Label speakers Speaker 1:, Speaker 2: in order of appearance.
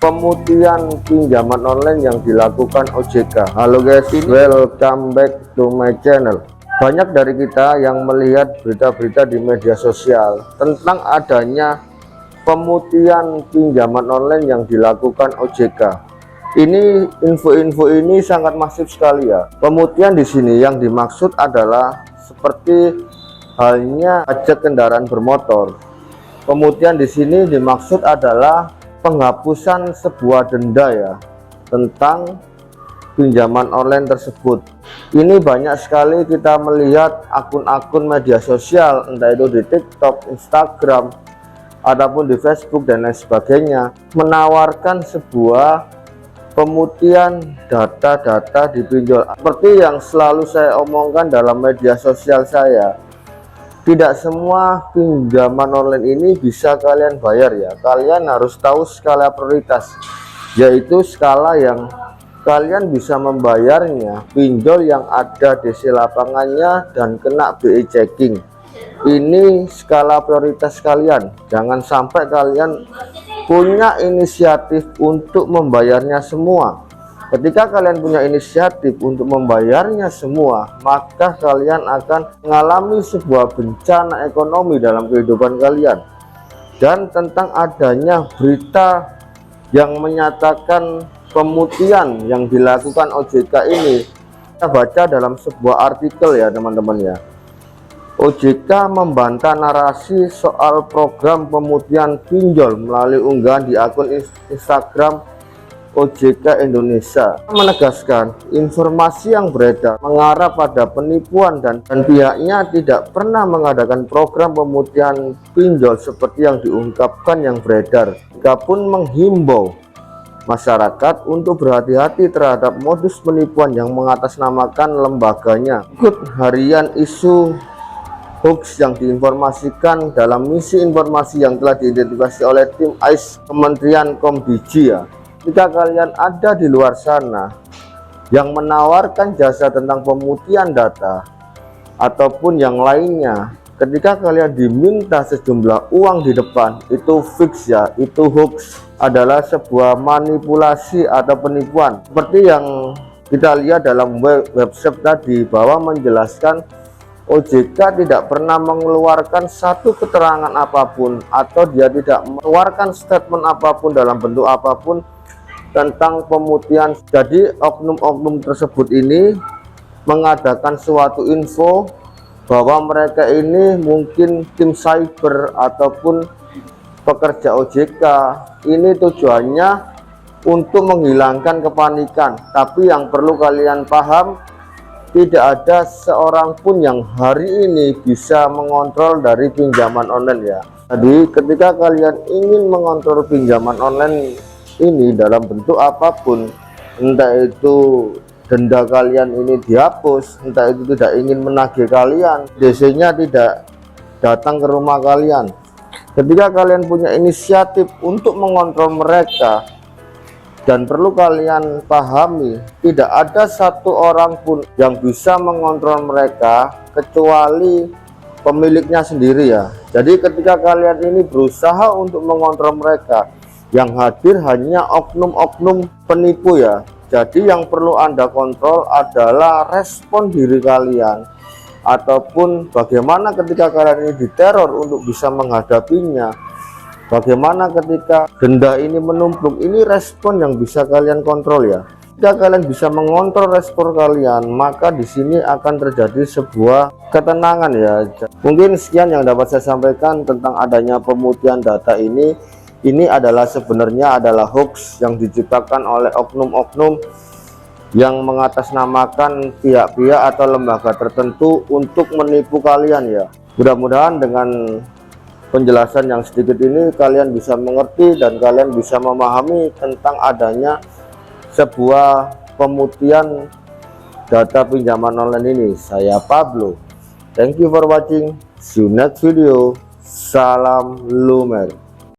Speaker 1: pemutihan pinjaman online yang dilakukan OJK. Halo guys, welcome back to my channel. Banyak dari kita yang melihat berita-berita di media sosial tentang adanya pemutihan pinjaman online yang dilakukan OJK. Ini info-info ini sangat masif sekali ya. Pemutihan di sini yang dimaksud adalah seperti halnya pajak kendaraan bermotor. Pemutihan di sini dimaksud adalah penghapusan sebuah denda ya tentang pinjaman online tersebut. Ini banyak sekali kita melihat akun-akun media sosial, entah itu di TikTok, Instagram, ataupun di Facebook dan lain sebagainya, menawarkan sebuah pemutihan data-data di pinjol. Seperti yang selalu saya omongkan dalam media sosial saya, tidak semua pinjaman online ini bisa kalian bayar ya. Kalian harus tahu skala prioritas, yaitu skala yang kalian bisa membayarnya pinjol yang ada DC lapangannya dan kena BI checking. Ini skala prioritas kalian. Jangan sampai kalian punya inisiatif untuk membayarnya semua. Ketika kalian punya inisiatif untuk membayarnya semua, maka kalian akan mengalami sebuah bencana ekonomi dalam kehidupan kalian. Dan tentang adanya berita yang menyatakan pemutihan yang dilakukan OJK ini, kita baca dalam sebuah artikel ya teman-teman ya. OJK membantah narasi soal program pemutihan pinjol melalui unggahan di akun Instagram OJK Indonesia, menegaskan informasi yang beredar mengarah pada penipuan dan pihaknya tidak pernah mengadakan program pemutihan pinjol seperti yang diungkapkan yang beredar. Mereka pun menghimbau masyarakat untuk berhati-hati terhadap modus penipuan yang mengatasnamakan lembaganya. Ikut harian isu hoax yang diinformasikan dalam misi informasi yang telah diidentifikasi oleh tim AIS Kementerian Komdigi ya. Jika kalian ada di luar sana yang menawarkan jasa tentang pemutihan data ataupun yang lainnya, ketika kalian diminta sejumlah uang di depan, itu fix ya, itu hoax, adalah sebuah manipulasi atau penipuan. Seperti yang kita lihat dalam website tadi, bahwa menjelaskan OJK tidak pernah mengeluarkan satu keterangan apapun atau dia tidak mengeluarkan statement apapun dalam bentuk apapun tentang pemutihan. Jadi oknum-oknum tersebut ini mengadakan suatu info bahwa mereka ini mungkin tim cyber ataupun pekerja OJK. Ini tujuannya untuk menghilangkan kepanikan. Tapi yang perlu kalian paham, tidak ada seorang pun yang hari ini bisa mengontrol dari pinjaman online ya. Jadi ketika kalian ingin mengontrol pinjaman online ini dalam bentuk apapun, entah itu denda kalian ini dihapus, entah itu tidak ingin menagih kalian, DC-nya tidak datang ke rumah kalian. Ketika kalian punya inisiatif untuk mengontrol mereka, dan perlu kalian pahami, tidak ada satu orang pun yang bisa mengontrol mereka kecuali pemiliknya sendiri ya. Jadi ketika kalian ini berusaha untuk mengontrol mereka, yang hadir hanya oknum-oknum penipu ya. Jadi yang perlu Anda kontrol adalah respon diri kalian, ataupun bagaimana ketika kalian ini diteror untuk bisa menghadapinya. Bagaimana ketika denda ini menumpuk, ini respon yang bisa kalian kontrol ya. Jika kalian bisa mengontrol respon kalian, maka di sini akan terjadi sebuah ketenangan ya. Mungkin sekian yang dapat saya sampaikan tentang adanya pemutihan data ini. Ini adalah sebenarnya adalah hoax yang diciptakan oleh oknum-oknum yang mengatasnamakan pihak-pihak atau lembaga tertentu untuk menipu kalian ya. Mudah-mudahan dengan penjelasan yang sedikit ini kalian bisa mengerti dan kalian bisa memahami tentang adanya sebuah pemutihan data pinjaman online ini. Saya Pablo, thank you for watching, see you next video. Salam lumer.